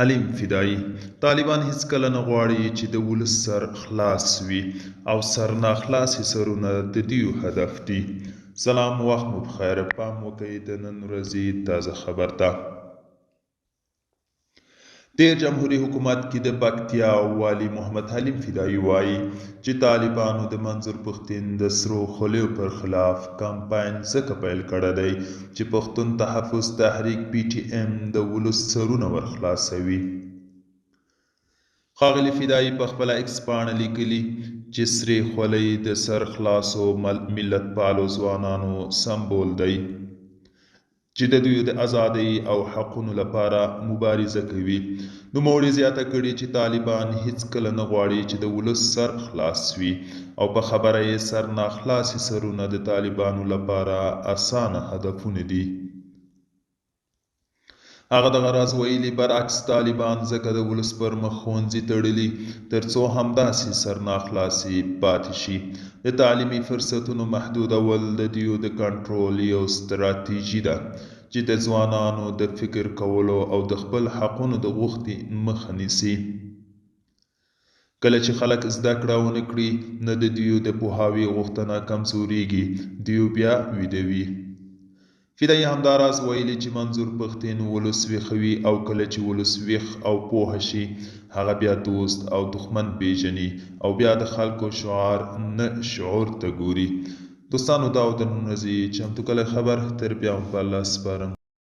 حلیم فدایي: طالبان هیڅکله نه غواړي چې د ولس سر خلاص وي او سرناخلاصې سرونه د دوی هدف دي. سلام، وخت مو بخیر. پام وکړئ د نن ورځې تازه خبر ته. تیر جمهوریت حکومت کې د پکتیا والي محمد حلیم فدایي وایي چې طالبانو د منظور پښتین د سرو خولیو پر خلاف کمپاین ځکه پیل کړی دی چې پښتون تحفظ تحریک PTM د ولس سرونه ورخلاصوي. ښاغلي فدایي په خپله ایکس پاڼه لیکلي چې سرې خولۍ د سرخلاصو ملت پالو ځوانانو سمبول دی چې د دوی د ازادۍ او حقونو لپاره مبارزه کوي. نوموړي زیاته کړې چې طالبان هیڅکله نه غواړي چې د ولس سر خلاص وي او په خبره یې سرناخلاصې سرونه د طالبانو لپاره اسانه هدفونه دي. هغه دغه راز ویلي برعکس طالبان ځکه د ولس پر مخ ښوونځي تړلي ترڅو همداسې سرناخلاصې پاتې شي. د تعلیمي فرصتونو محدودول د دوی د کنټرول یو ستراتیژي ده چې د ځوانانو د فکر کولو او د خپل حقونو د غوښتنې مخه نیسي. کله چې خلک زده کړه ونه کړي نو د دوی د پوهاوي غوښتنه کمزورېږي، دوی بیا ویده وي. فدایي همداراز ویلي چې منظور پښتین ولس ویښوي او کله چې ولس ویښ او پوه شي هغه بیا دوست او دښمن پیژني او بیا د خلکو شعار نه شعور ته ګوري. دوستانو، دا و د نن ورځې چمتو کلی خبر. تر بیا هم په الله سپارم.